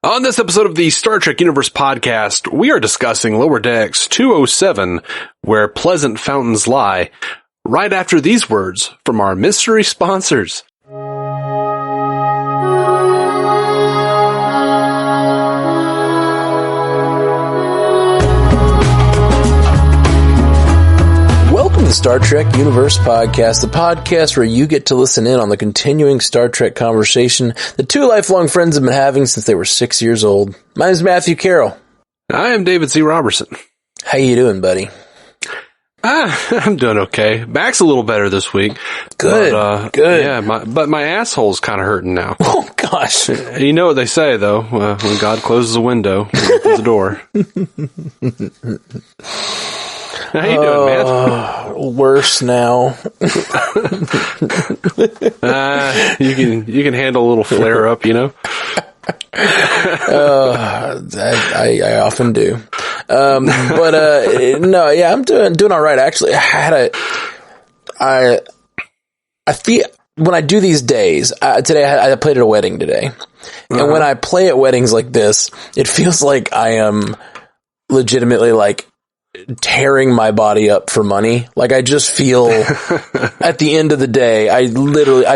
On this episode of the Star Trek Universe podcast, we are discussing Lower Decks 207, Where Pleasant Fountains Lie, right after these words from our mystery sponsors. Welcome to the Star Trek Universe podcast, the podcast where you get to listen in on the continuing Star Trek conversation that two lifelong friends have been having since they were 6 years old. My name is Matthew Carroll. I am David C. Robertson. How you doing, buddy? I'm doing okay. Back's a little better this week. Good, good. Yeah, but my asshole's kind of hurting now. Oh, gosh. You know what they say, though, when God closes a window, he opens the door. How you doing, man? Worse now. You can handle a little flare up, you know? I often do. No, yeah, I'm doing all right. Actually, I feel when I do these days, today I played at a wedding today. And when I play at weddings like this, it feels like I am legitimately like tearing my body up for money. Like I just feel at the end of the day, I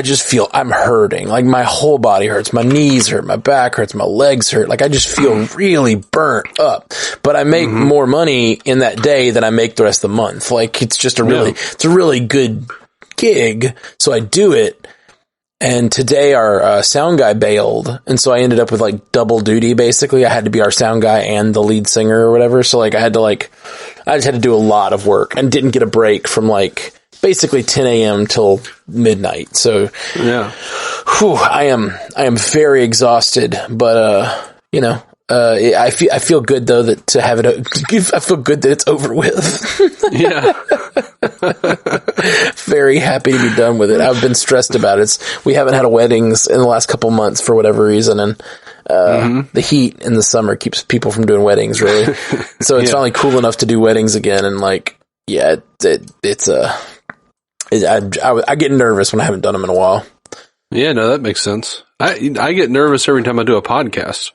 just feel I'm hurting. Like my whole body hurts. My knees hurt. My back hurts. My legs hurt. Like I just feel really burnt up, but I make more money in that day than I make the rest of the month. Like it's just it's a really good gig. So I do it. And today our sound guy bailed, and so I ended up with like double duty. Basically, I had to be our sound guy and the lead singer or whatever. So like I just had to do a lot of work and didn't get a break from like basically 10 a.m. till midnight. So yeah, I am very exhausted, but I feel good though that to have it. I feel good that it's over with. Yeah. Very happy to be done with it. I've been stressed about it. We haven't had weddings in the last couple months for whatever reason, and the heat in the summer keeps people from doing weddings, really. So it's finally cool enough to do weddings again, and like, yeah, I get nervous when I haven't done them in a while. Yeah, no, that makes sense. I get nervous every time I do a podcast.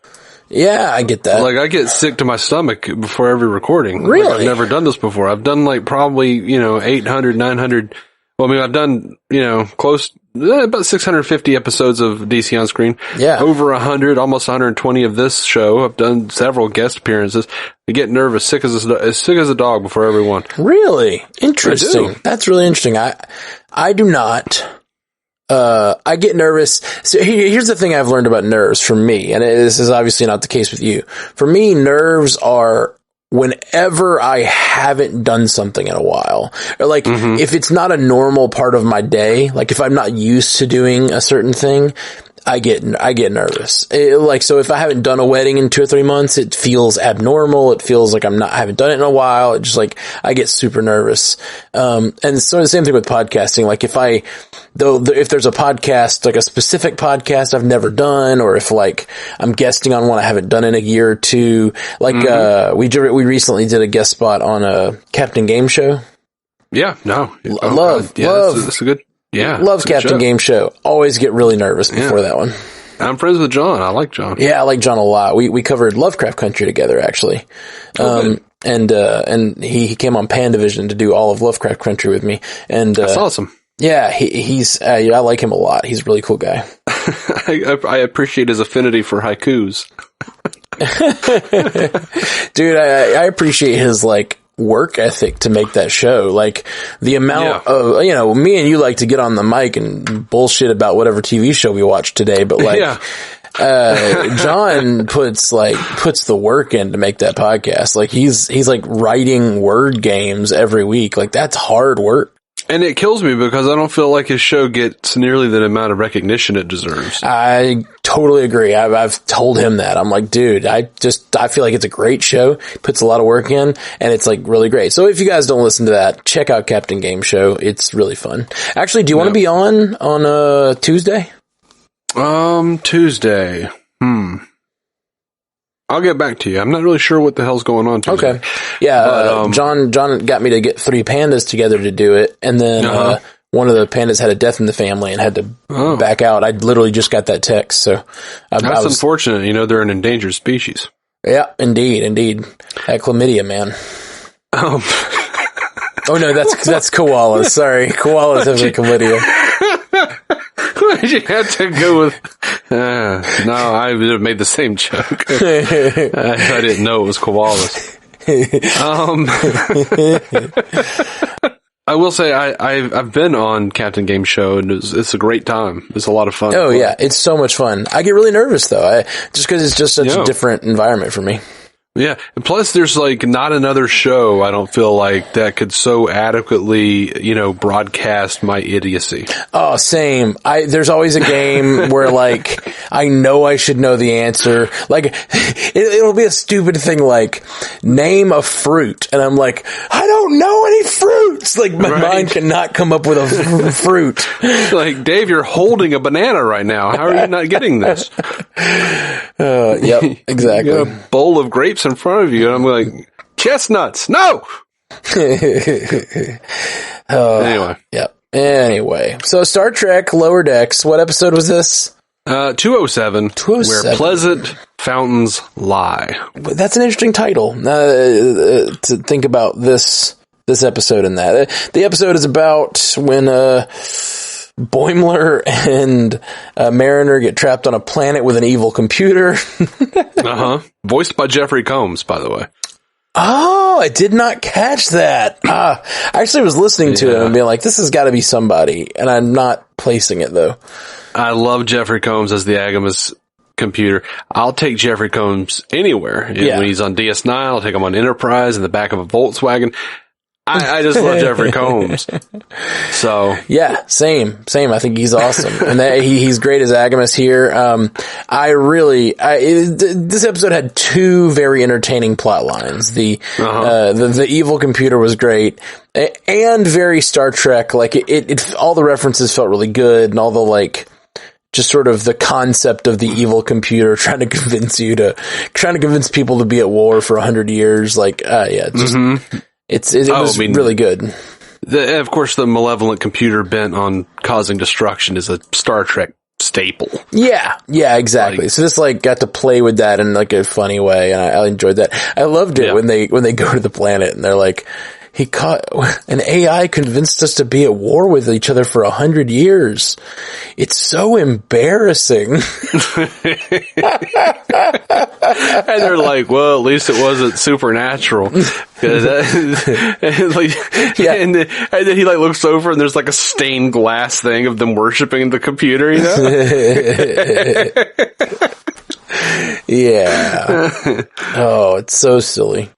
Yeah, I get that. Like, I get sick to my stomach before every recording. Really? Like, I've never done this before. I've done, like, probably, 800, 900. Well, I mean, I've done, close, about 650 episodes of DC On Screen. Yeah. Over 100, almost 120 of this show. I've done several guest appearances. I get nervous, sick as a dog before every one. Really? Interesting. That's really interesting. I do not. I get nervous. So here's the thing I've learned about nerves for me, and this is obviously not the case with you. For me, nerves are whenever I haven't done something in a while, or like if it's not a normal part of my day, like if I'm not used to doing a certain thing, I get nervous. So if I haven't done a wedding in 2 or 3 months, it feels abnormal. It feels like I haven't done it in a while. It just like, I get super nervous. And so the same thing with podcasting. Like if there's a podcast, like a specific podcast I've never done, or if like I'm guesting on one I haven't done in a year or two, like, we recently did a guest spot on a Captain Game Show. Yeah, no. Love. That's a good. Yeah. Love Captain Game Show. Always get really nervous before that one. I'm friends with John. I like John. Yeah, I like John a lot. We covered Lovecraft Country together, actually. And he came on Pandavision to do all of Lovecraft Country with me. And that's awesome. Yeah, he's I like him a lot. He's a really cool guy. I appreciate his affinity for haikus. Dude, I appreciate his like work ethic to make that show. Like the amount of, me and you like to get on the mic and bullshit about whatever TV show we watched today, but like, John puts the work in to make that podcast. Like he's like writing word games every week. Like that's hard work. And it kills me because I don't feel like his show gets nearly the amount of recognition it deserves. I totally agree. I've told him that. I'm like, dude, I feel like it's a great show. Puts a lot of work in, and it's like really great. So if you guys don't listen to that, check out Captain Game Show. It's really fun. Actually, do you want to be on Tuesday? Tuesday. I'll get back to you. I'm not really sure what the hell's going on Tuesday. Okay. Yeah, but, John got me to get 3 pandas together to do it, and then one of the pandas had a death in the family and had to back out. I literally just got that text. So that's unfortunate. You know, they're an endangered species. Yeah, indeed. That chlamydia, man. Oh no, that's koalas. Sorry, koalas have the chlamydia. Why'd you have to go with? No, I would have made the same joke. I didn't know it was koalas. I will say I've been on Captain Game Show, and it's a great time. It's a lot of fun. Oh yeah, it's so much fun. I get really nervous though, just because it's just such a different environment for me. Yeah, and plus there's like not another show, I don't feel like, that could so adequately, you know, broadcast my idiocy. Oh, same. There's always a game where like, I know I should know the answer. Like, it'll be a stupid thing like, name a fruit. And I'm like, I don't know any fruits! Like, my mind cannot come up with a fruit. Like, Dave, you're holding a banana right now. How are you not getting this? Yep, exactly. You got a bowl of grapes in front of you, and I'm like, chestnuts, no! Anyway, so Star Trek Lower Decks, what episode was this? 207, Where Pleasant Fountains Lie. That's an interesting title, to think about this episode and that. The episode is about when, Boimler and Mariner get trapped on a planet with an evil computer. Voiced by Jeffrey Combs, by the way. Oh, I did not catch that. I actually was listening to it and being like, this has got to be somebody, and I'm not placing it though. I love Jeffrey Combs as the Agamas computer. I'll take Jeffrey Combs anywhere. When he's on DS9, I'll take him on Enterprise in the back of a Volkswagen. I just love Jeffrey Combs. So yeah, same. I think he's awesome, and he's great as Agamas here. This episode had two very entertaining plot lines. The evil computer was great, and very Star Trek. Like it all the references felt really good, and all the like, just sort of the concept of the evil computer trying to convince people to be at war for 100 years. Like, It was really good. Of course, the malevolent computer bent on causing destruction is a Star Trek staple. Yeah, exactly. So this like got to play with that in like a funny way, and I enjoyed that. I loved it when they go to the planet and they're like, an AI convinced us to be at war with each other for 100 years. It's so embarrassing. And they're like, well, at least it wasn't supernatural. And then he like looks over and there's like a stained glass thing of them worshiping the computer, you know? Yeah. Oh, it's so silly.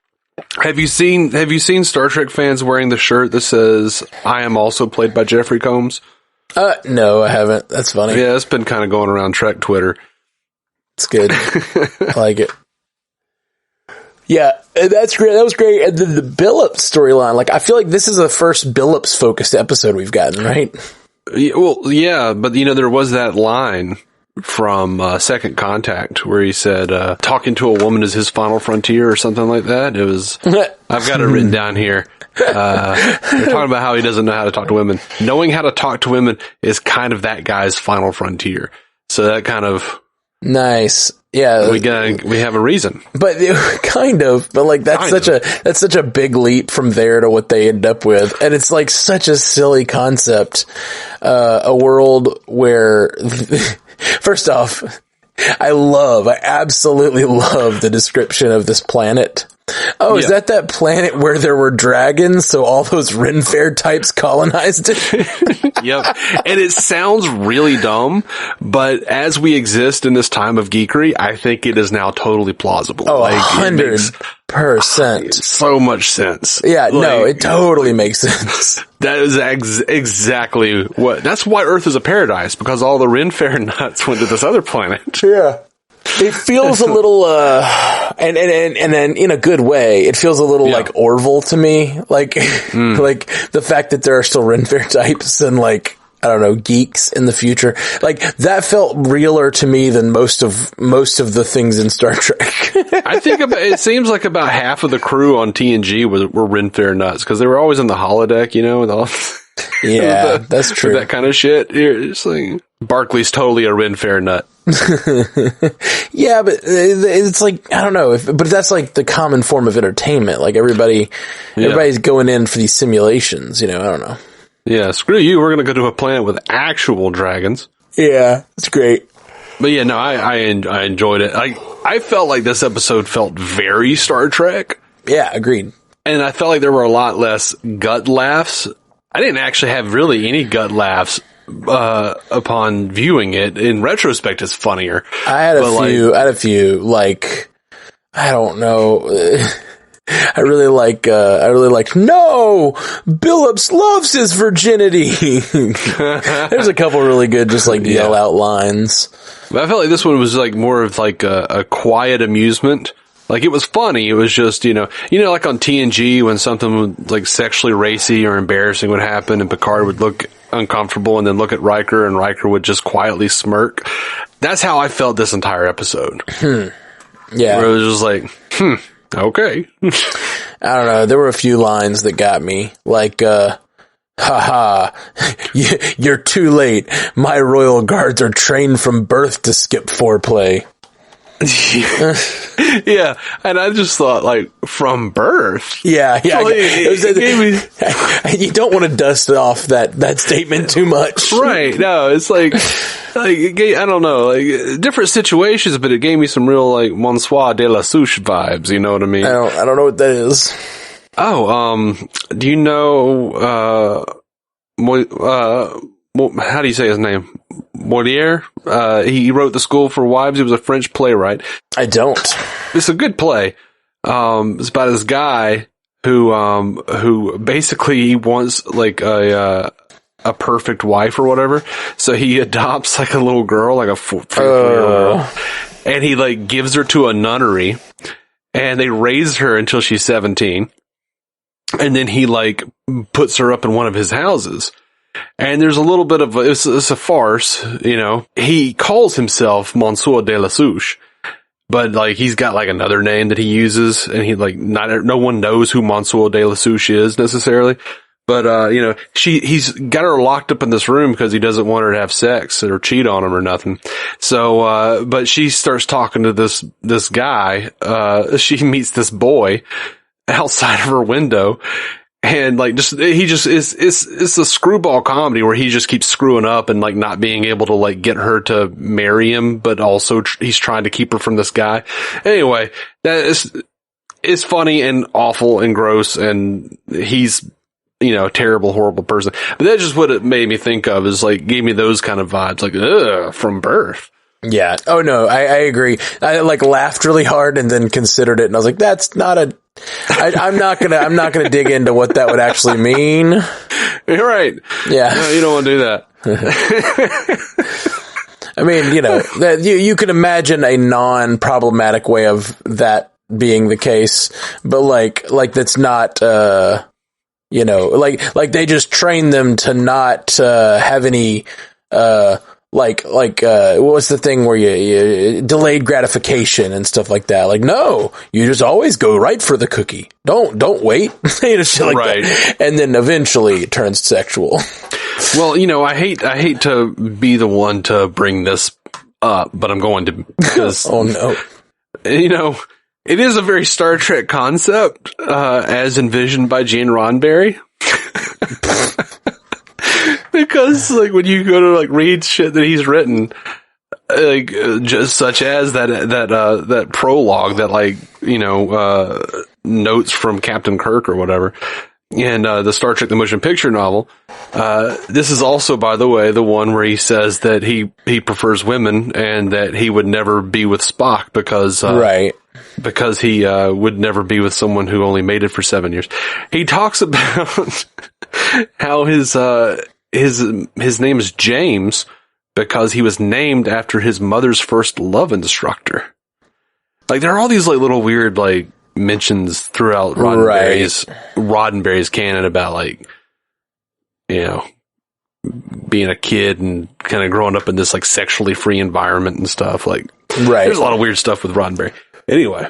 Have you seen Star Trek fans wearing the shirt that says, I am also played by Jeffrey Combs? No, I haven't. That's funny. Yeah, it's been kind of going around Trek Twitter. It's good. I like it. Yeah, that's great. That was great. And the Billups storyline, like, I feel like this is the first Billups focused episode we've gotten, right? Well, yeah, but you know, there was that line from Second Contact where he said talking to a woman is his final frontier or something like that. It was I've got it written down here. They're talking about how he doesn't know how to talk to women. Knowing how to talk to women is kind of that guy's final frontier. So that kind of nice. Yeah, we have a reason. But like that's such a big leap from there to what they end up with. And it's like such a silly concept. A world where first off, I absolutely love the description of this planet. Oh, is that planet where there were dragons, so all those Ren Fair types colonized it? Yep. And it sounds really dumb, but as we exist in this time of geekery, I think it is now totally plausible. Oh, 100%. So much sense. Yeah, no, it totally makes sense. That is exactly that's why Earth is a paradise, because all the Ren Fair nuts went to this other planet. Yeah. It feels a little, and then in a good way, it feels a little like Orville to me. Like, like the fact that there are still Ren Fair types and like, I don't know, geeks in the future. Like that felt realer to me than most of the things in Star Trek. I think it seems like about half of the crew on TNG were Ren Fair nuts because they were always in the holodeck, you know, with all. Yeah, that's true. With that kind of shit. It's like, Barkley's totally a Ren Fair nut. Yeah, but it's like, I don't know, but that's like the common form of entertainment. Like everybody's going in for these simulations, I don't know. Yeah, screw you. We're going to go to a planet with actual dragons. Yeah, it's great. But yeah, no, I enjoyed it. I felt like this episode felt very Star Trek. Yeah, agreed. And I felt like there were a lot less gut laughs. I didn't actually have really any gut laughs upon viewing it. In retrospect, it's funnier. I had a few, like, I don't know. I really like, no! Billups loves his virginity! There's a couple really good, just like, yell out lines. But I felt like this one was like more of like a quiet amusement. Like, it was funny. It was just, like on TNG when something like sexually racy or embarrassing would happen and Picard would look uncomfortable and then look at Riker and Riker would just quietly smirk. That's how I felt this entire episode. Yeah. Where it was just like, okay. I don't know. There were a few lines that got me. Like, haha, you're too late. My royal guards are trained from birth to skip foreplay. Yeah, and I just thought, like, from birth. Yeah. You don't want to dust off that statement too much, right? No, it's like I don't know, like different situations, but it gave me some real like Monsieur de la Souche vibes. You know what I mean? I don't know what that is. Oh, do you know? How do you say his name? Moliere. He wrote The School for Wives. He was a French playwright. I don't. It's a good play. It's about this guy who basically he wants like a perfect wife or whatever. So he adopts like a little girl, like a 4-year-old girl, and he like gives her to a nunnery, and they raise her until she's 17, and then he like puts her up in one of his houses. And there's a little bit of it's a farce, He calls himself Monsieur de la Souche, but like he's got like another name that he uses, and he like no one knows who Monsieur de la Souche is necessarily. But he's got her locked up in this room because he doesn't want her to have sex or cheat on him or nothing. So, but she starts talking to this guy. She meets this boy outside of her window. And like, it's a screwball comedy where he just keeps screwing up and like not being able to like get her to marry him, but also he's trying to keep her from this guy. Anyway, it's funny and awful and gross, and he's, a terrible, horrible person. But that's just what it made me think of, is like, gave me those kind of vibes, like, ugh, from birth. Yeah. Oh no, I agree. I like laughed really hard and then considered it, and I was like, that's not I'm not gonna dig into what that would actually mean. You're right. Yeah. No, you don't want to do that. I mean, that you can imagine a non-problematic way of that being the case, but like that's not, like they just train them to not, have any, what was the thing where you delayed gratification and stuff like that? Like, no, you just always go right for the cookie. Don't wait. Shit like right. That. And then eventually it turns sexual. Well, I hate to be the one to bring this up, but I'm going to, because oh no. It is a very Star Trek concept, as envisioned by Gene Roddenberry. Because like when you go to like read shit that he's written, like just such as that prologue that like notes from Captain Kirk or whatever, and the Star Trek the Motion Picture novel. This is also, by the way, the one where he says that he prefers women and that he would never be with Spock because right. Because he would never be with someone who only mated for 7 years. He talks about how his name is James because he was named after his mother's first love instructor. Like, there are all these like little weird like mentions throughout Roddenberry's canon about like, being a kid and kind of growing up in this like sexually free environment and stuff. Like, right. There's a lot of weird stuff with Roddenberry. Anyway.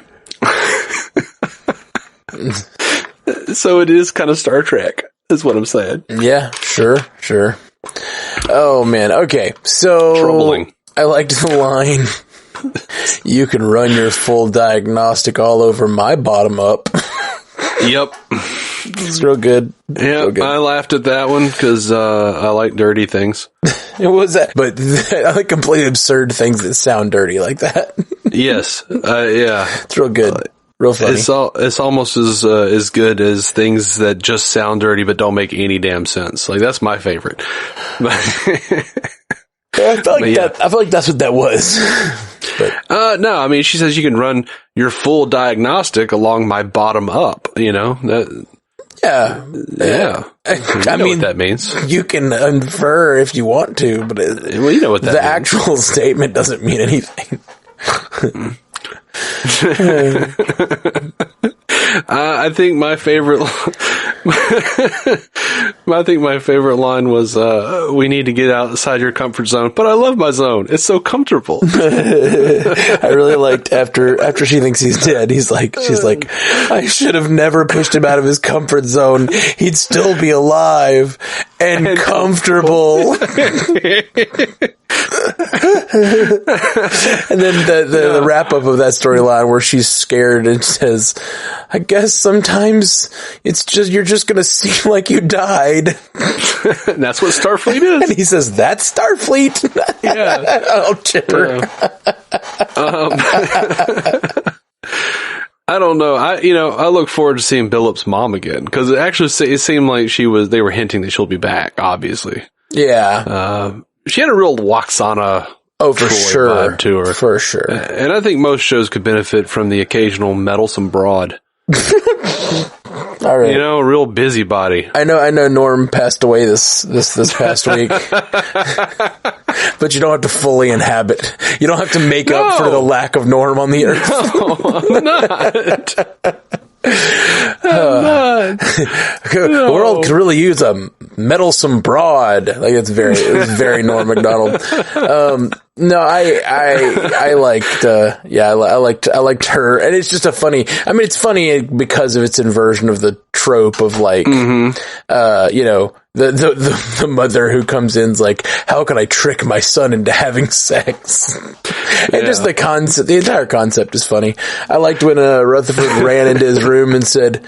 So it is kind of Star Trek. is what I'm saying. Yeah, sure. Oh man, okay. So Troubling. I liked the line, "You can run your full diagnostic all over my bottom up." Yep. It's real good. Yeah, real good. I laughed at that one because I like dirty things. It was that, but I like completely absurd things that sound dirty like that. Yes. Yeah. It's real good. Real funny. It's almost as good as things that just sound dirty but don't make any damn sense. Like, that's my favorite. But I feel like that's what that was. But no, I mean, she says you can run your full diagnostic along my bottom up, you know? yeah. I mean, what that means. You can infer if you want to, but Well, you know what that the means. actual statement doesn't mean anything. I think my favorite line was, we need to get outside your comfort zone, but I love my zone. It's so comfortable. I really liked after she thinks he's dead, she's like, I should have never pushed him out of his comfort zone. He'd still be alive and comfortable. And then the wrap up of that storyline where she's scared and says, I guess sometimes you're just gonna seem like you died. And that's what Starfleet is. And he says, that's Starfleet. Yeah. Oh, chipper. I don't know. I look forward to seeing Billup's mom again because it seemed like they were hinting that she'll be back, obviously. Yeah. She had a real Waxana for sure. vibe to her. For sure. And I think most shows could benefit from the occasional meddlesome broad. All right. You know, a real busybody. I know Norm passed away this past week. But you don't have to fully inhabit. You don't have to make up for the lack of Norm on the earth. No, I'm not. The world could really use a meddlesome broad. Like it's very Norm Macdonald. No, I liked, I liked her, and it's just it's funny because of its inversion of the trope of like, the mother who comes in's like, how can I trick my son into having sex? And just the entire concept is funny. I liked when Rutherford ran into his room and said,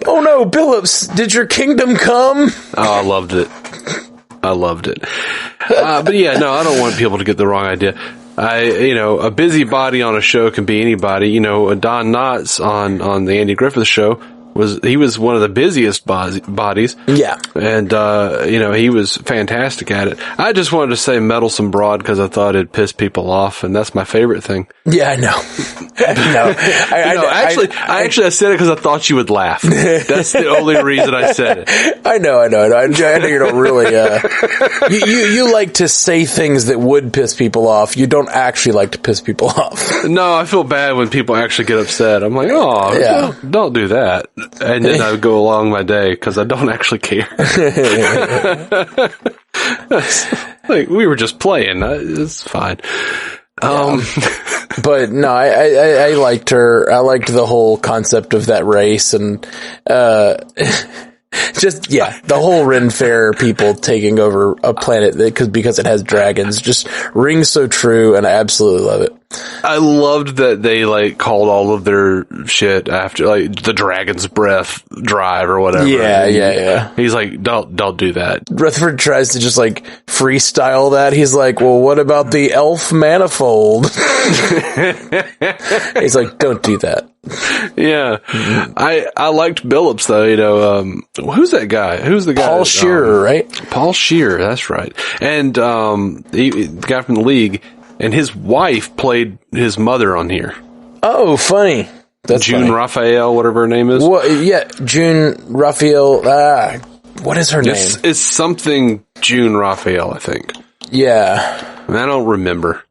"Oh no, Billups, did your kingdom come?" Oh, I loved it. But yeah, no, I don't want people to get the wrong idea. A busybody on a show can be anybody. Don Knotts on the Andy Griffith Show was one of the busiest bodies. Yeah. And, he was fantastic at it. I just wanted to say meddlesome broad because I thought it pissed people off, and that's my favorite thing. Yeah, I know. I said it because I thought you would laugh. That's the only reason I said it. I know. I know you don't really, you like to say things that would piss people off. You don't actually like to piss people off. No, I feel bad when people actually get upset. I'm like, don't do that. And then I would go along my day because I don't actually care. Like, we were just playing. It's fine. But no, I liked her. I liked the whole concept of that race and, the whole Ren Fair people taking over a planet because it has dragons just rings so true, and I absolutely love it. I loved that they called all of their shit after the Dragon's Breath drive or whatever. Yeah. He's like, don't do that. Rutherford tries to just freestyle that. He's like, well, what about the elf manifold? He's like, don't do that. Yeah. I liked Billups though, who's that guy? Who's the guy? Paul Shearer, right? Paul Shearer, that's right. And, the guy from the League, and his wife played his mother on here. Oh, funny. That's June funny. Raphael, whatever her name is. Well, yeah, June Raphael. What is her name? It's something June Raphael, I think. Yeah. I don't remember.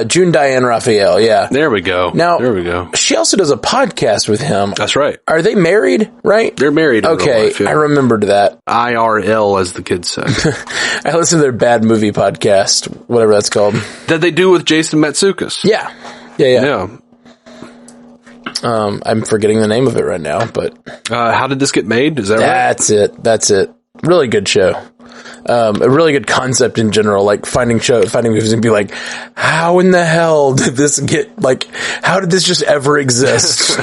June Diane Raphael, yeah. There we go. There we go. She also does a podcast with him. That's right. Are they married, right? They're married. Okay, Life, yeah. I remembered that. IRL, as the kids say. I listened to their bad movie podcast, whatever that's called. That they do with Jason Matsukas. Yeah. I'm forgetting the name of it right now, but How Did This Get Made? Is that right? That's it. Really good show. A really good concept in general, like finding movies and be like, how in the hell did this get, like, how did this just ever exist?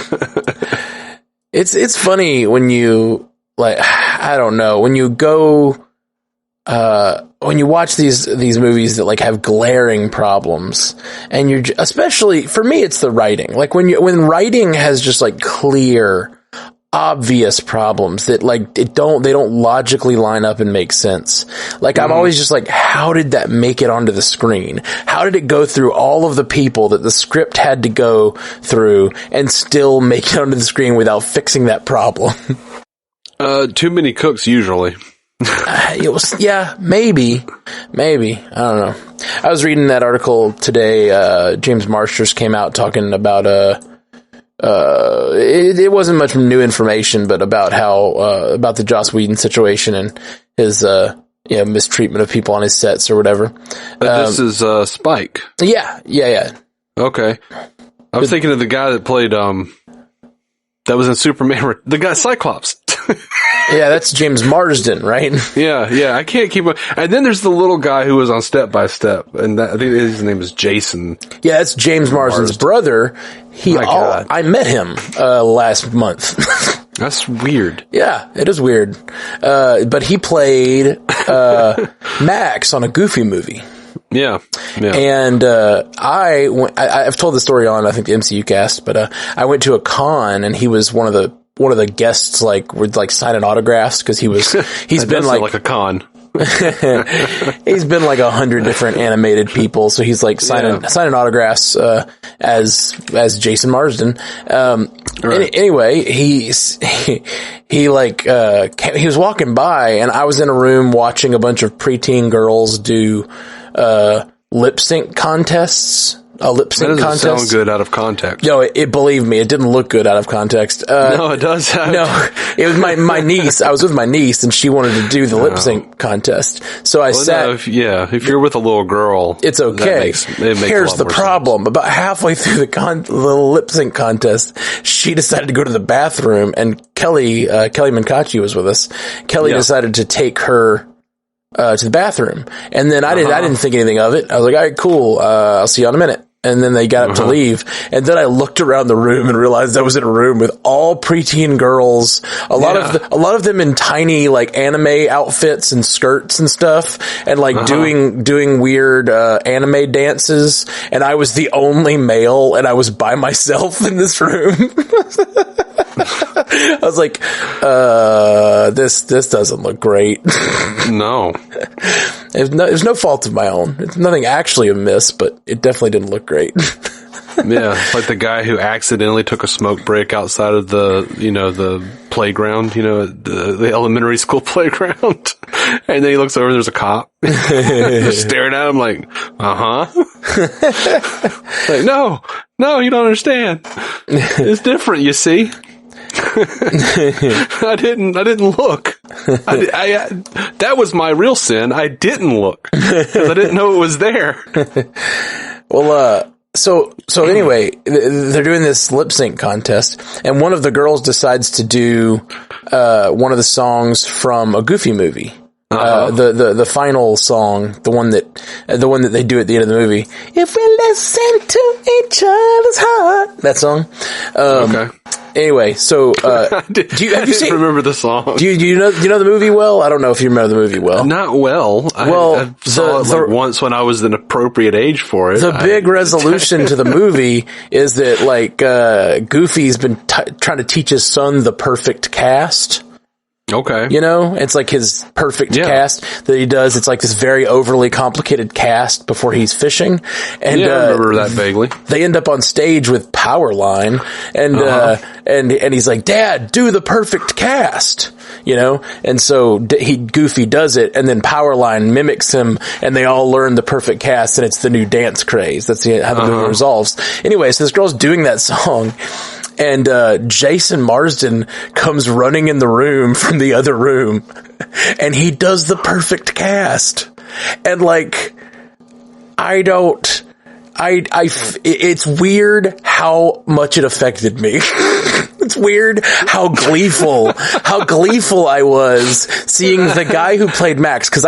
It's funny when you, like, I don't know, when you go, when you watch these movies that like have glaring problems, and you're, especially for me, it's the writing. Like when writing has just like clear, obvious problems that like they don't logically line up and make sense. Like I'm always just like, how did that make it onto the screen? How did it go through all of the people that the script had to go through and still make it onto the screen without fixing that problem? Too many cooks usually. Maybe. I don't know. I was reading that article today. James Marsters came out talking about, it wasn't much new information, but about how, about the Joss Whedon situation and his, mistreatment of people on his sets or whatever. This is, Spike. Yeah. Okay. I was thinking of the guy that played, that was in Superman, the guy Cyclops. Yeah, that's James Marsden, right? Yeah, I can't keep up. And then there's the little guy who was on Step by Step, and I think his name is Jason. Yeah, that's James Marsden's brother. I met him last month. That's weird. Yeah, it is weird. But he played Max on a Goofy movie. Yeah. And I've told the story on, I think, the MCU cast, but I went to a con and he was one of the guests, like, would like signing autographs, because he's been like a con. He's been like 100 different animated people, so he's like signing autographs as Jason Marsden. Right. Anyway, he was walking by, and I was in a room watching a bunch of preteen girls do lip sync contests. A lip sync contest. That doesn't sound good out of context. No, believe me, it didn't look good out of context. No, it does. No, it was my niece. I was with my niece, and she wanted to do the lip sync contest. So I sat. No, if you're with a little girl, it's okay. Here's the problem: sense. About halfway through the lip sync contest, she decided to go to the bathroom, and Kelly Mancachi was with us. Kelly decided to take her to the bathroom, and then I didn't think anything of it. I was like, all right, cool. I'll see you in a minute. And then they got up to leave. And then I looked around the room and realized I was in a room with all preteen girls. A lot of them in tiny, like, anime outfits and skirts and stuff, and like doing weird, anime dances. And I was the only male, and I was by myself in this room. I was like, this doesn't look great. No. There's no fault of my own. It's nothing actually amiss, but it definitely didn't look great. Yeah, like the guy who accidentally took a smoke break outside of the playground, the elementary school playground. And then he looks over and there's a cop just staring at him like, like, no, you don't understand. It's different, you see. I didn't look. That was my real sin. I didn't look because I didn't know it was there. Well, so anyway, they're doing this lip sync contest, and one of the girls decides to do one of the songs from a Goofy movie. The final song, the one that they do at the end of the movie. If we listen to each other's heart, that song. Okay. Anyway, so have you seen? Remember the song? Do you know the movie well? I don't know if you remember the movie well. Not well. I saw it once when I was an appropriate age for it. The big resolution to the movie is that like Goofy's been trying to teach his son the perfect cast. Okay. It's like his perfect cast that he does. It's like this very overly complicated cast before he's fishing. And, I remember that vaguely. They end up on stage with Powerline and he's like, Dad, do the perfect cast, and so Goofy does it, and then Powerline mimics him, and they all learn the perfect cast, and it's the new dance craze. That's how the movie resolves. Anyway, so this girl's doing that song. And Jason Marsden comes running in the room from the other room, and he does the perfect cast. And like, I don't it's weird how much it affected me. It's weird how gleeful I was seeing the guy who played Max, because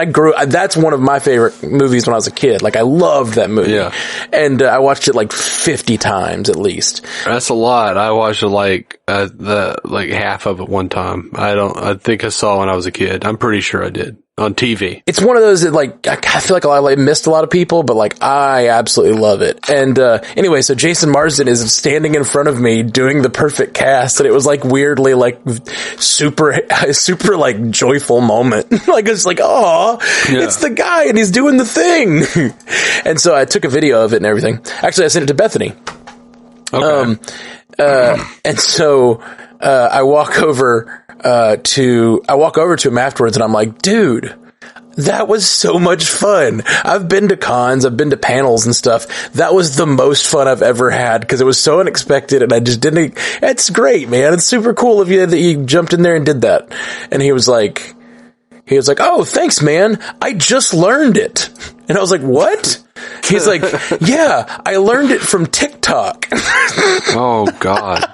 that's one of my favorite movies when I was a kid. Like, I loved that movie. Yeah. And I watched it like 50 times at least. That's a lot. I watched it like half of it one time. I think I saw when I was a kid. I'm pretty sure I did. On TV. It's one of those that, like, I feel like I missed a lot of people, but, like, I absolutely love it. And, anyway, so Jason Marsden is standing in front of me doing the perfect cast, and it was, like, weirdly, like, super, like, joyful moment. Like, it's like, oh, it's the guy, and he's doing the thing. And so I took a video of it and everything. Actually, I sent it to Bethany. Okay. And so, I walk over to him afterwards, and I'm like, dude, that was so much fun. I've been to cons, I've been to panels and stuff. That was the most fun I've ever had, because it was so unexpected, and I just didn't. It's great, man. It's super cool of you that you jumped in there and did that. And he was like, oh, thanks, man. I just learned it. And I was like, what? He's like, yeah, I learned it from TikTok. Oh, God.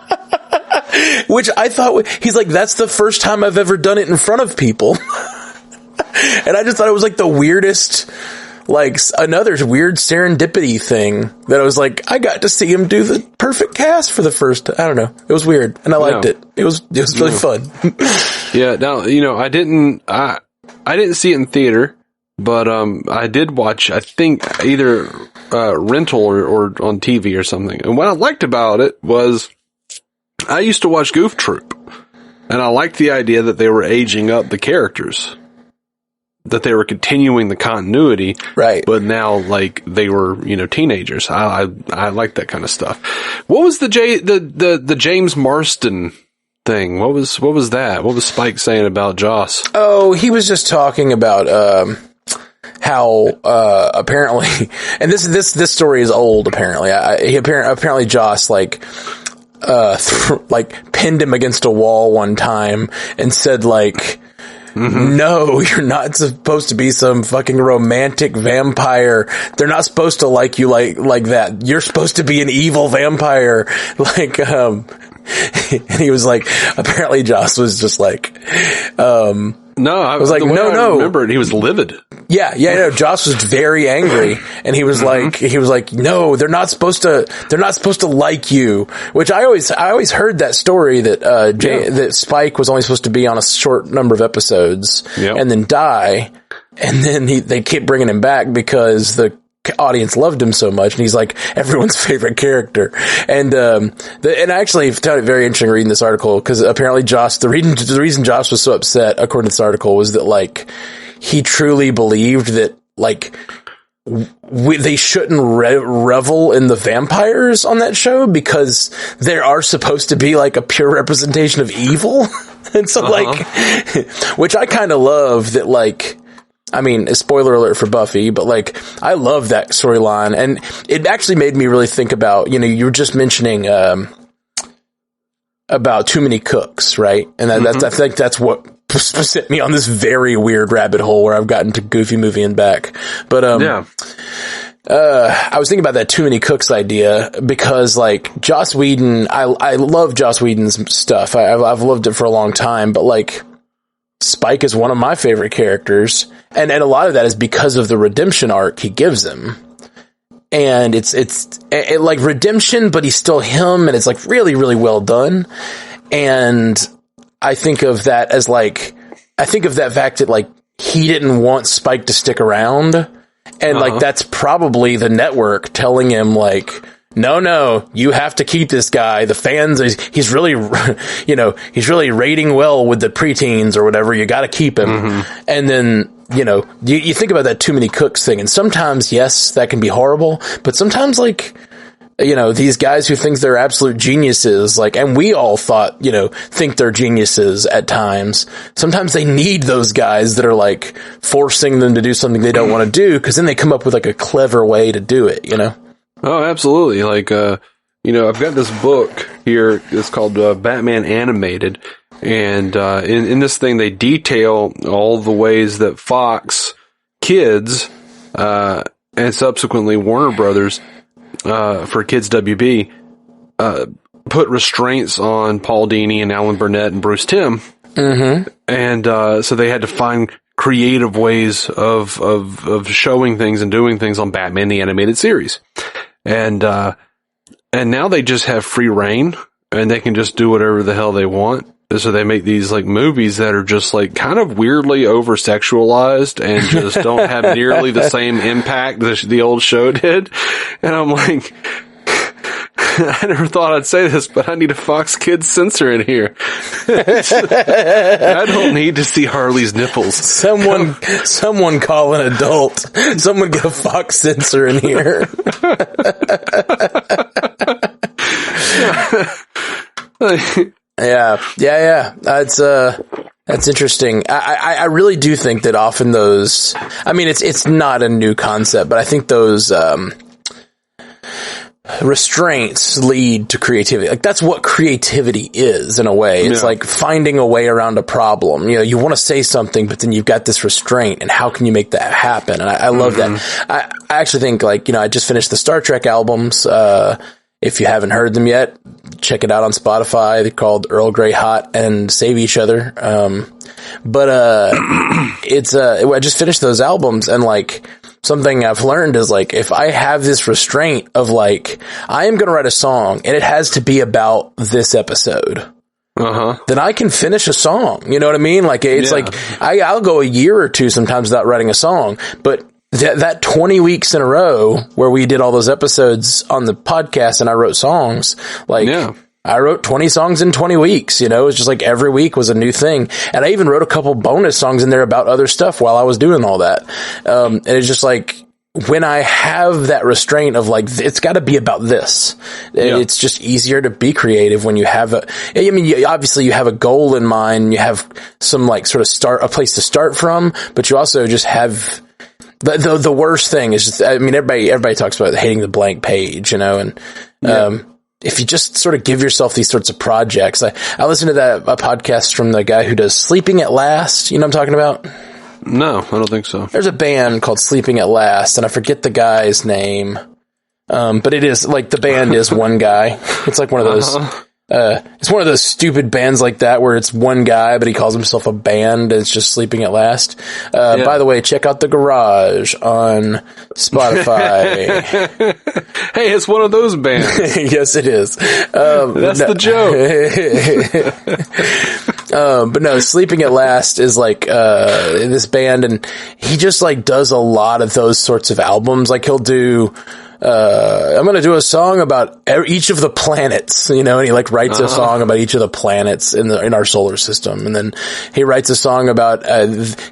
Which I thought, he's like, that's the first time I've ever done it in front of people. And I just thought it was like the weirdest, like, another weird serendipity thing that I was like, I got to see him do the perfect cast for the first, I don't know. It was weird, and I liked it. It was really fun. Yeah. Now, I didn't see it in theater, but, I did watch, I think, either, rental or on TV or something. And what I liked about it was, I used to watch Goof Troop, and I liked the idea that they were aging up the characters, that they were continuing the continuity, right? But now, like, they were, teenagers. I like that kind of stuff. What was the James Marsden thing? What was that? What was Spike saying about Joss? Oh, he was just talking about how apparently, and this story is old. Apparently, apparently Joss pinned him against a wall one time and said, like, no, you're not supposed to be some fucking romantic vampire. They're not supposed to like you like that. You're supposed to be an evil vampire. Like, and he was like, apparently Joss was just like, no, I was like, no. I remember it, he was livid. Yeah. No, Joss was very angry, and he was like, no, they're not supposed to like you. Which I always heard that story that that Spike was only supposed to be on a short number of episodes and then die, and then they kept bringing him back because the audience loved him so much, and he's like everyone's favorite character. And and I actually found it very interesting reading this article, because apparently Joss, the reason Joss was so upset, according to this article, was that, like, he truly believed that, like, they shouldn't revel in the vampires on that show, because they are supposed to be like a pure representation of evil. And so like, which I kind of love that, like, I mean, a spoiler alert for Buffy, but, like, I love that storyline, and it actually made me really think about, you were just mentioning, about Too Many Cooks, right? And I think that's what sent me on this very weird rabbit hole where I've gotten to Goofy Movie and back. But, I was thinking about that Too Many Cooks idea, because, like, Joss Whedon, I love Joss Whedon's stuff. I've loved it for a long time, but, like, Spike is one of my favorite characters, and a lot of that is because of the redemption arc he gives him. And it's like redemption, but he's still him, and it's, like, really, really well done. And I think of that as, like, I think of that fact that, like, he didn't want Spike to stick around, and like, that's probably the network telling him, like, no, you have to keep this guy. The fans, he's really, he's really rating well with the preteens or whatever. You got to keep him. And then, you think about that Too Many Cooks thing, and sometimes, yes, that can be horrible, but sometimes, like, these guys who think they're absolute geniuses, like, and we all think they're geniuses at times. Sometimes they need those guys that are, like, forcing them to do something they don't want to do, because then they come up with, like, a clever way to do it, Oh, absolutely. Like, I've got this book here. It's called Batman Animated. And in this thing, they detail all the ways that Fox Kids and subsequently Warner Brothers for Kids WB, put restraints on Paul Dini and Alan Burnett and Bruce Timm. Mm-hmm. And, so they had to find creative ways of showing things and doing things on Batman the Animated Series. And now they just have free reign and they can just do whatever the hell they want. So they make these like movies that are just like kind of weirdly over sexualized and just don't have nearly the same impact that the old show did. And I'm like, I never thought I'd say this, but I need a Fox Kids censor in here. I don't need to see Harley's nipples. Someone call an adult. Someone get a Fox censor in here. Yeah. That's interesting. I really do think that often those, I mean, it's not a new concept, but I think those, restraints lead to creativity. Like that's what creativity is in a way. It's like finding a way around a problem. You know, you want to say something, but then you've got this restraint and how can you make that happen? And I love that. I actually think like, I just finished the Star Trek albums. If you haven't heard them yet, check it out on Spotify. They're called Earl Grey Hot and Save Each Other. I just finished those albums and like, something I've learned is like, if I have this restraint of like, I am going to write a song and it has to be about this episode. Then I can finish a song. You know what I mean? Like, it's like, I'll go a year or two sometimes without writing a song, but that 20 weeks in a row where we did all those episodes on the podcast and I wrote songs, like, I wrote 20 songs in 20 weeks, it was just like every week was a new thing. And I even wrote a couple bonus songs in there about other stuff while I was doing all that. And it's just like, when I have that restraint of like, it's got to be about this, it's just easier to be creative when you have obviously you have a goal in mind, you have some like sort of a place to start from, but you also just have the worst thing is just, everybody talks about hating the blank page, and, if you just sort of give yourself these sorts of projects, I listened to a podcast from the guy who does Sleeping at Last. You know what I'm talking about? No, I don't think so. There's a band called Sleeping at Last, and I forget the guy's name. But it is like the band is one guy. It's like one of those, it's one of those stupid bands like that where it's one guy, but he calls himself a band. And it's just Sleeping at Last. By the way, check out The Garage on Spotify. Hey, it's one of those bands. Yes, it is. That's the joke. But no, Sleeping at Last is like, this band, and he just like does a lot of those sorts of albums. Like he'll do, I'm going to do a song about each of the planets, and he like writes a song about each of the planets in our solar system. And then he writes a song about,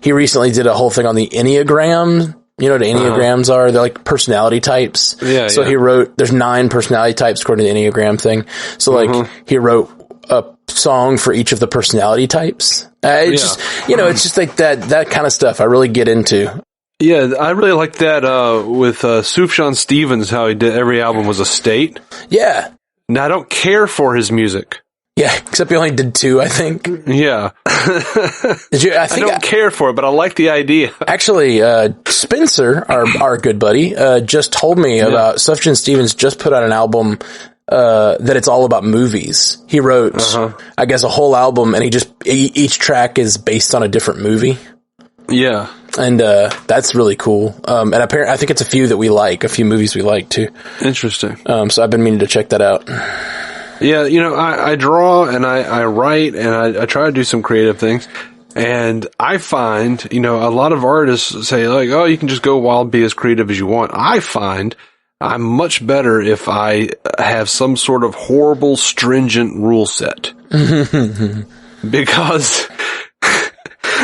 he recently did a whole thing on the Enneagram. You know what Enneagrams are? They're like personality types. So he wrote, there's 9 personality types according to the Enneagram thing. So like he wrote a song for each of the personality types. Just, it's just like that kind of stuff I really get into. Yeah, I really like that with Sufjan Stevens, how he did every album was a state. Yeah. Now, I don't care for his music. Yeah, except he only did 2, I think. Yeah. I don't care for it, but I like the idea. Actually, Spencer, our good buddy, just told me about Sufjan Stevens just put out an album that it's all about movies. He wrote, I guess, a whole album, and each track is based on a different movie. Yeah. And that's really cool. And apparently, I think it's a few movies we like too. Interesting. So I've been meaning to check that out. Yeah, I draw and I write and I try to do some creative things. And I find, a lot of artists say like, oh, you can just go wild, be as creative as you want. I find I'm much better if I have some sort of horrible, stringent rule set. Because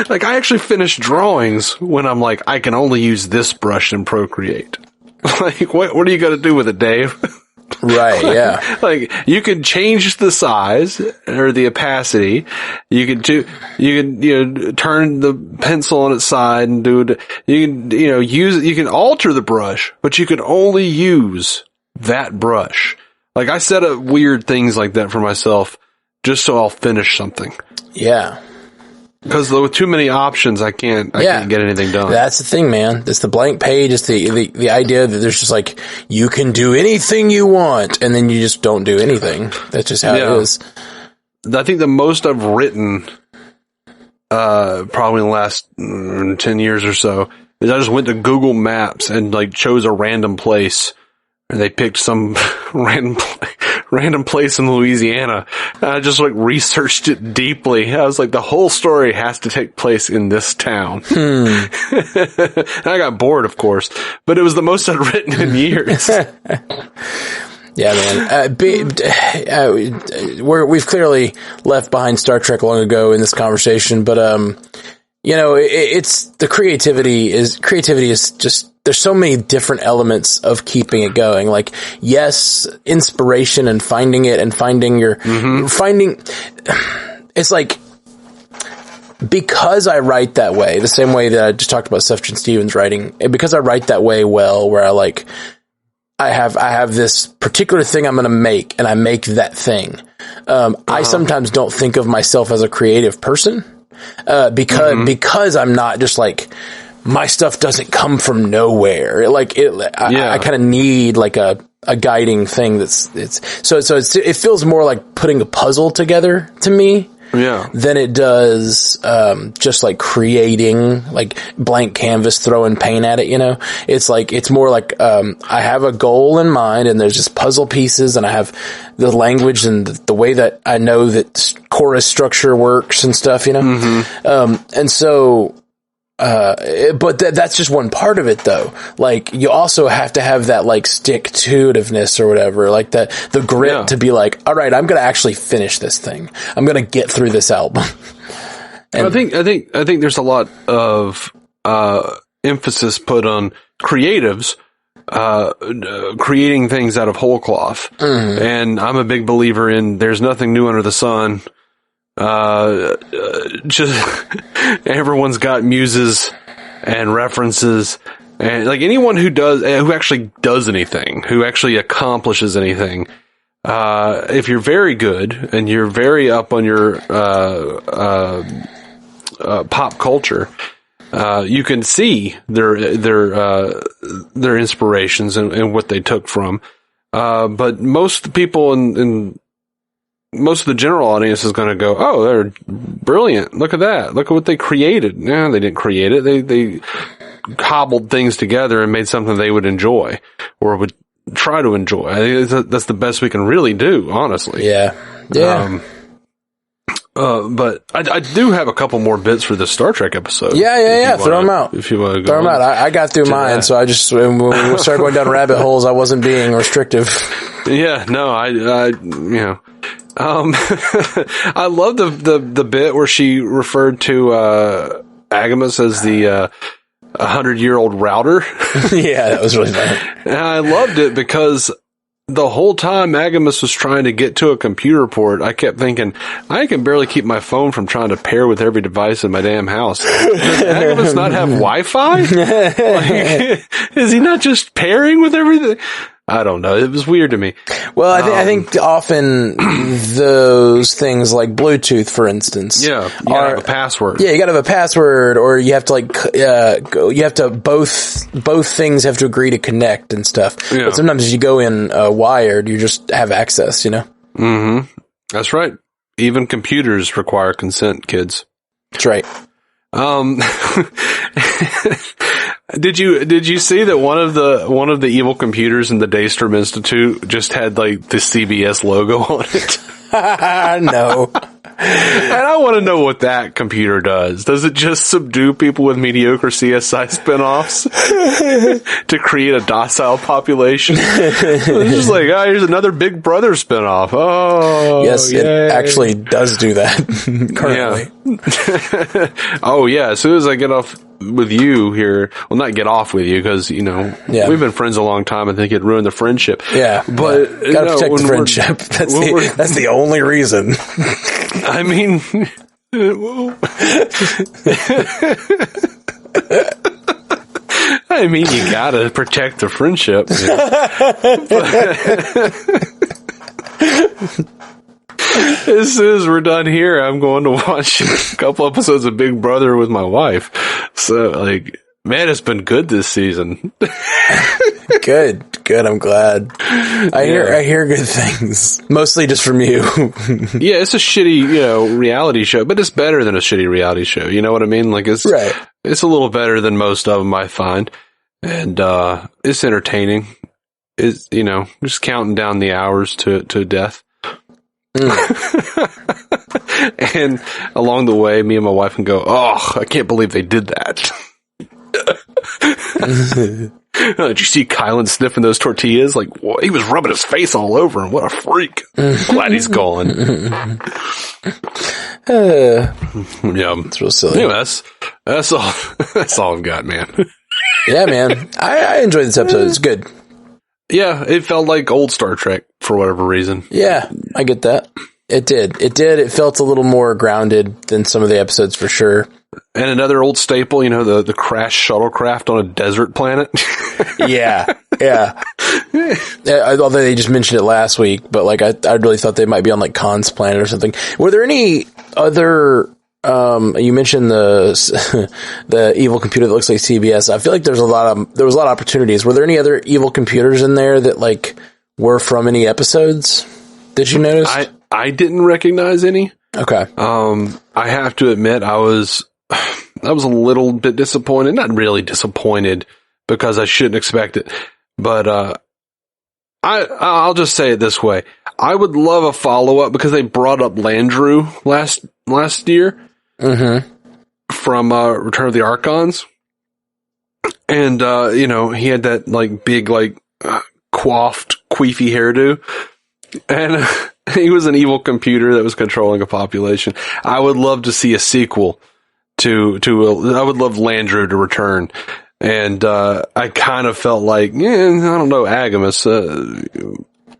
like I actually finish drawings when I'm like, I can only use this brush in Procreate. Like, what are you going to do with it, Dave? Right, yeah. Like, you can change the size or the opacity. You can turn the pencil on its side and do it. You can, you can alter the brush, but you can only use that brush. Like, I set up weird things like that for myself just so I'll finish something. Yeah. Because with too many options, I can't get anything done. That's the thing, man. It's the blank page. It's the idea that there's just like, you can do anything you want, and then you just don't do anything. That's just how it is. I think the most I've written, probably in the last 10 years or so, is I just went to Google Maps and like chose a random place. And they picked some random place in Louisiana. And I just like researched it deeply. I was like, the whole story has to take place in this town. And I got bored, of course, but it was the most I'd written in years. Yeah, man. We've clearly left behind Star Trek long ago in this conversation, but you know, it's the creativity is just, there's so many different elements of keeping it going. Like, yes, inspiration and finding it and finding your, it's like, because I write that way, the same way that I just talked about Sufjan Stevens writing, and because I write that way well, where I have this particular thing I'm going to make, and I make that thing. I sometimes don't think of myself as a creative person, because I'm not just like, my stuff doesn't come from nowhere. I kind of need like a guiding thing it feels more like putting a puzzle together to me. Yeah. Than it does, just like creating, like blank canvas, throwing paint at it, you know? It's like, it's more like, I have a goal in mind, and there's just puzzle pieces, and I have the language and the way that I know that chorus structure works and stuff, you know? And so, but that's just one part of it, though. Like, you also have to have that like stick-to-itiveness or whatever, like the grit to be like, all right, I'm gonna actually finish this thing. I'm gonna get through this album. And I think there's a lot of emphasis put on creatives creating things out of whole cloth, and I'm a big believer in there's nothing new under the sun. Just everyone's got muses and references, and like anyone who actually does anything, who actually accomplishes anything, if you're very good and you're very up on your pop culture, you can see their inspirations and what they took from. But most people in most of the general audience is going to go, oh, they're brilliant. Look at that. Look at what they created. No, they didn't create it. They cobbled things together and made something they would enjoy or would try to enjoy. I think that's the best we can really do, honestly. Yeah. Yeah. But I do have a couple more bits for the Star Trek episode. Yeah. Throw them out. If you want to go. Throw them out. I got through mine, that. So I just, when we started going down rabbit holes, I wasn't being restrictive. Yeah, no, I you know. I love the bit where she referred to Agamas as the 100-year-old router. Yeah, that was really funny. And I loved it because the whole time Agamas was trying to get to a computer port, I kept thinking, I can barely keep my phone from trying to pair with every device in my damn house. Does Agamas not have Wi-Fi? Like, is he not just pairing with everything? I don't know. It was weird to me. Well, I think often those things like Bluetooth, for instance. Yeah. You gotta have a password. Yeah, you gotta have a password, or you have to both things have to agree to connect and stuff. Yeah. But sometimes if you go in wired, you just have access, you know? Mm-hmm. That's right. Even computers require consent, kids. That's right. Did you see that one of the evil computers in the Daystrom Institute just had like the CBS logo on it? No. And I want to know what that computer does. Does it just subdue people with mediocre CSI spinoffs to create a docile population? It's just like, oh, here's another Big Brother spinoff. Oh, yes, yay. It actually does do that currently. Yeah. Oh, yeah. As soon as I get off with you here, well, not get off with you because, you know, we've been friends a long time. I think it ruined the friendship. Yeah. But gotta protect the friendship. That's the only reason. I mean, you gotta protect the friendship. As soon as we're done here, I'm going to watch a couple episodes of Big Brother with my wife. So, like, man, it's been good this season. Good. I'm glad. I hear good things, mostly just from you. Yeah, it's a shitty, reality show, but it's better than a shitty reality show. You know what I mean? Like, it's right. It's a little better than most of them, I find, and it's entertaining. It's just counting down the hours to death. And along the way, me and my wife can go, "Oh, I can't believe they did that." Did you see Kylan sniffing those tortillas? Like, he was rubbing his face all over him. What a freak. Glad he's gone. Yeah. It's real silly. Anyway, that's all. That's all I've got, man. Yeah, man. I enjoyed this episode. It's good. Yeah, it felt like old Star Trek for whatever reason. Yeah, I get that. It did. It felt a little more grounded than some of the episodes for sure. And another old staple, the crashed shuttlecraft on a desert planet. Yeah. Although they just mentioned it last week, but like I really thought they might be on like Khan's planet or something. Were there any other? You mentioned the evil computer that looks like CBS. I feel like there was a lot of opportunities. Were there any other evil computers in there that like were from any episodes? Did you notice? I didn't recognize any. Okay. I have to admit I was a little bit disappointed. Not really disappointed because I shouldn't expect it, but I'll just say it this way. I would love a follow-up because they brought up Landru last year. Mm-hmm. From Return of the Archons. And he had that like big like coiffed queefy hairdo. And he was an evil computer that was controlling a population. I would love to see a sequel to I would love Landru to return. And I kind of felt like, I don't know, Agamus.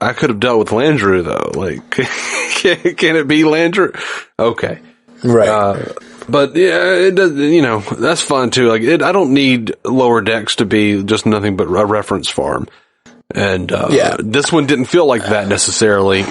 I could have dealt with Landru though. Like, can it be Landru? Okay, right. But yeah, it does. That's fun too. Like, I don't need Lower Decks to be just nothing but a reference farm. And this one didn't feel like that necessarily.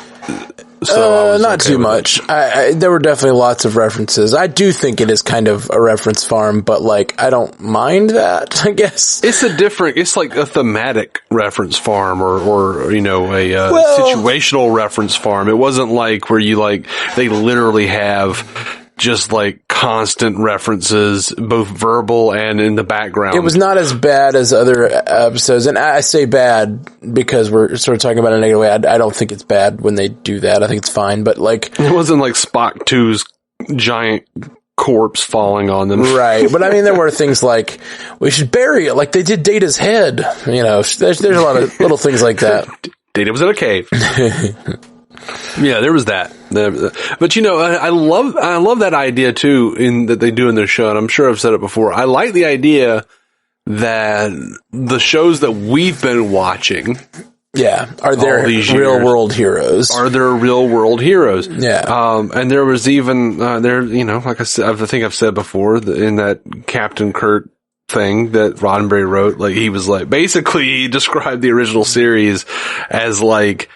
So not too much. There were definitely lots of references. I do think it is kind of a reference farm, but like I don't mind that. I guess it's like a thematic reference farm, or a situational reference farm. It wasn't like where you like they literally have just like constant references, both verbal and in the background. It was not as bad as other episodes, and I say bad because we're sort of talking about it in a negative way. I don't think it's bad when they do that. I think it's fine, but like it wasn't like Spock 2's giant corpse falling on them, right? But I mean, there were things like we should bury it, like they did Data's head. There's a lot of little things like that. Data was in a cave. Yeah, there was that. But I love that idea too that they do in their show, and I'm sure I've said it before. I like the idea that the shows that we've been watching, are their real world heroes. Are their real world heroes? Yeah. And there was even like I said, I think I've said before in that Captain Kirk thing that Roddenberry wrote, like he was like basically he described the original series as like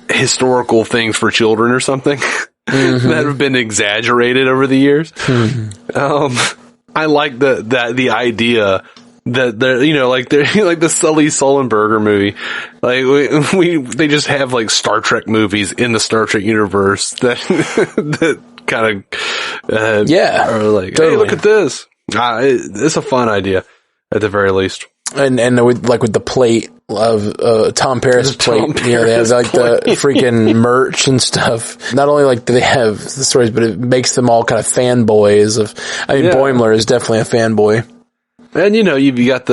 historical things for children or something that have been exaggerated over the years. I like the idea that they're like the Sully Sullenberger movie. Like they just have like Star Trek movies in the Star Trek universe that kind of are like, totally. Hey, look at this. It's a fun idea at the very least. And with the plate of Tom Paris plate, they have like the freaking merch and stuff. Not only like do they have the stories, but it makes them all kind of fanboys of. I mean, Boimler is definitely a fanboy. And you've got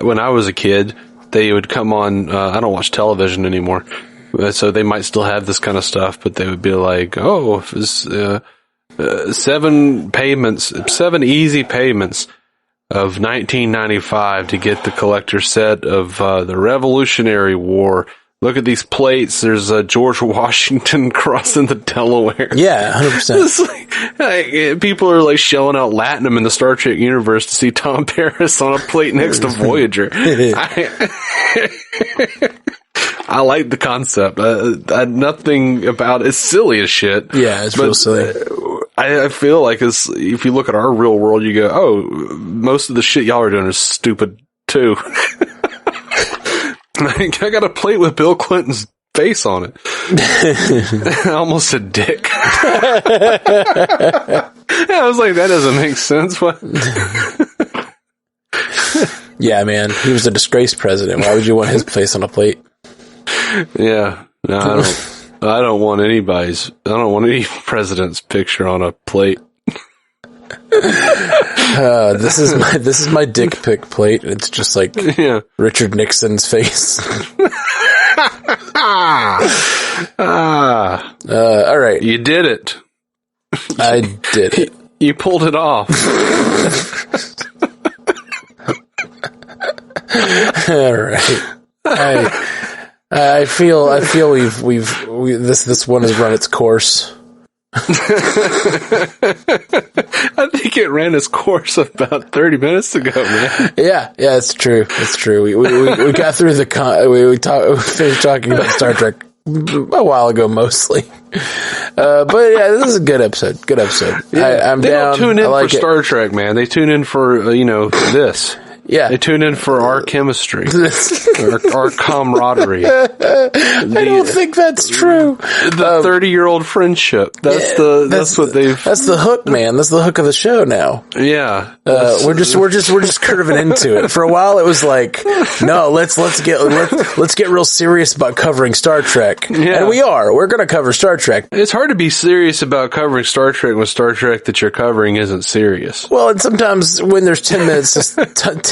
when I was a kid, they would come on. I don't watch television anymore, so they might still have this kind of stuff, but they would be like, "Oh, if it's 7 easy payments of $19.95 to get the collector set of the Revolutionary War look at these plates. There's George Washington crossing the Delaware. Yeah, 100%. It's like, people are like shelling out latinum in the Star Trek universe to see Tom Paris on a plate next to Voyager. I like the concept. Nothing about it's silly as shit. Yeah, it's real silly. I feel like if you look at our real world, you go, oh, most of the shit y'all are doing is stupid too. I got a plate with Bill Clinton's face on it. I almost said dick. I was like, that doesn't make sense. What? Yeah, man. He was a disgraced president. Why would you want his face on a plate? Yeah. No, I don't want any president's picture on a plate. This is my dick pic plate. It's just like Richard Nixon's face. All right. You did it. I did it. You pulled it off. All right. I feel this one has run its course. I think it ran its course about 30 minutes ago, man. Yeah, it's true. It's true. We got through we finished talking about Star Trek a while ago, mostly. But yeah, this is a good episode. Yeah, I'm they down. Don't tune in like for Star Trek, man. They tune in for this. Yeah. They tune in for our chemistry, our camaraderie. I don't think that's true. The 30-year-old friendship. That's what they've. That's the hook, man. That's the hook of the show now. Yeah. We're just curving into it. For a while, it was like, no, let's get real serious about covering Star Trek. Yeah. And we're going to cover Star Trek. It's hard to be serious about covering Star Trek when Star Trek that you're covering isn't serious. Well, and sometimes when there's 10 minutes,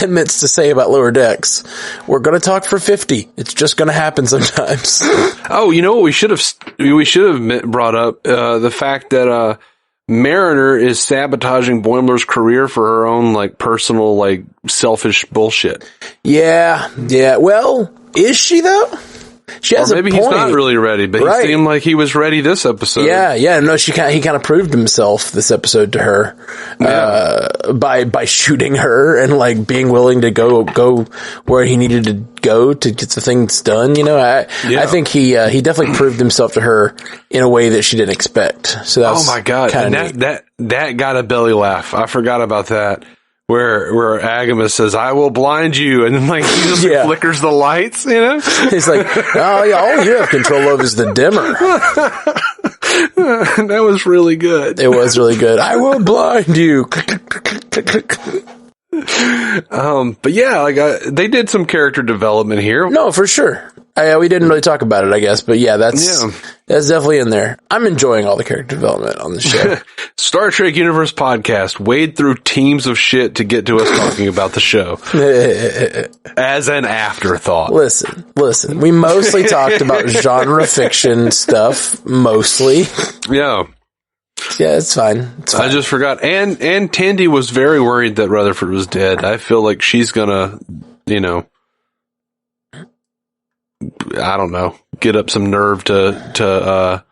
10 minutes to say about Lower Decks, we're going to talk for 50. It's just going to happen sometimes. Oh, you know what we should have brought up? The fact that, Mariner is sabotaging Boimler's career for her own, like, personal, like, selfish bullshit. Yeah. Well, is she though? She has maybe he's not really ready, but he seemed like he was ready this episode. Yeah. No, he kind of proved himself this episode to her, by shooting her and like being willing to go where he needed to go to get the things done. You know, I think he definitely proved himself to her in a way that she didn't expect. So that's oh my god, and that got a belly laugh. I forgot about that. Where Agama says, "I will blind you," and then like he just flickers the lights, you know. He's like, "Oh yeah, all you have control of is the dimmer." That was really good. It was really good. I will blind you. But yeah, like they did some character development here. No, for sure. We didn't really talk about it, I guess, but yeah, that's definitely in there. I'm enjoying all the character development on the show. Star Trek Universe podcast wade through teams of shit to get to us talking about the show as an afterthought. Listen. We mostly talked about genre fiction stuff, mostly. Yeah. Yeah, it's fine. I just forgot. And Tandy was very worried that Rutherford was dead. I feel like she's gonna, I don't know, get up some nerve to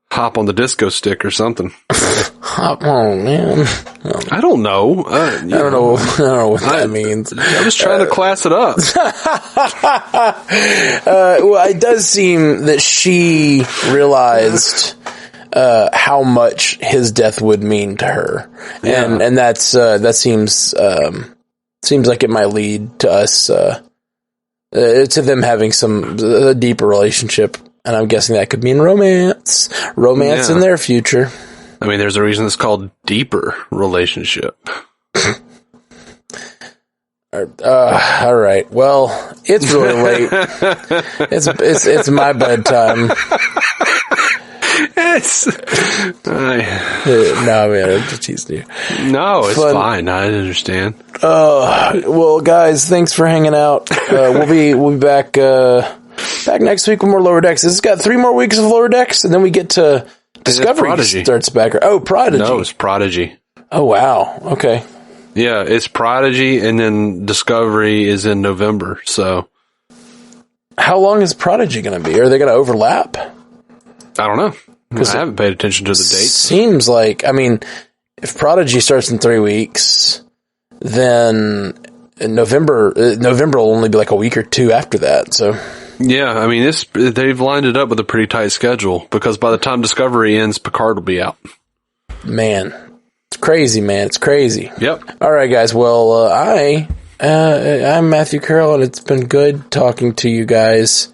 hop on the disco stick or something. Hop on, man. I don't know. I don't know what that means. I was trying to class it up. Well, it does seem that she realized how much his death would mean to her, and that seems like it might lead to us. To them having a deeper relationship, and I'm guessing that could mean romance in their future. I mean, there's a reason it's called deeper relationship. All right. Well, it's really late. It's my bedtime. No, man, I'm just teasing you. No, it's fine. I understand. Well, guys, thanks for hanging out. We'll be back next week with more Lower Decks. This has got 3 more weeks of Lower Decks, and then we get to Discovery starts back. Oh, Prodigy. No, it's Prodigy. Oh, wow. Okay. Yeah, it's Prodigy, and then Discovery is in November. So How long is Prodigy going to be? Are they going to overlap? I don't know. I haven't paid attention to the dates. Seems like, I mean, if Prodigy starts in 3 weeks, then in November will only be like a week or two after that. So yeah, I mean, they've lined it up with a pretty tight schedule because by the time Discovery ends, Picard will be out. Man, it's crazy, man. It's crazy. Yep. All right, guys. Well, I'm Matthew Carroll, and it's been good talking to you guys.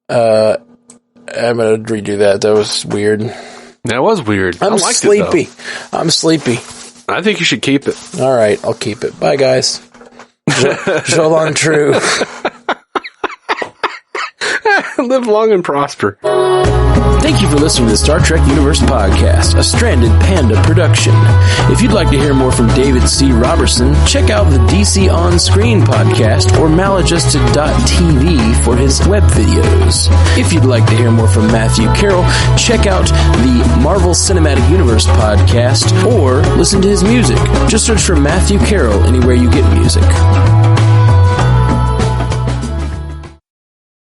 I'm going to redo that. That was weird. That was weird. I'm sleepy. I'm sleepy. I think you should keep it. All right, I'll keep it. Bye, guys. Jolan True. Live long and prosper. Thank you for listening to the Star Trek Universe Podcast, a Stranded Panda production. If you'd like to hear more from David C. Robertson, check out the DC On Screen podcast or maladjusted.tv for his web videos. If you'd like to hear more from Matthew Carroll, check out the Marvel Cinematic Universe podcast or listen to his music. Just search for Matthew Carroll anywhere you get music.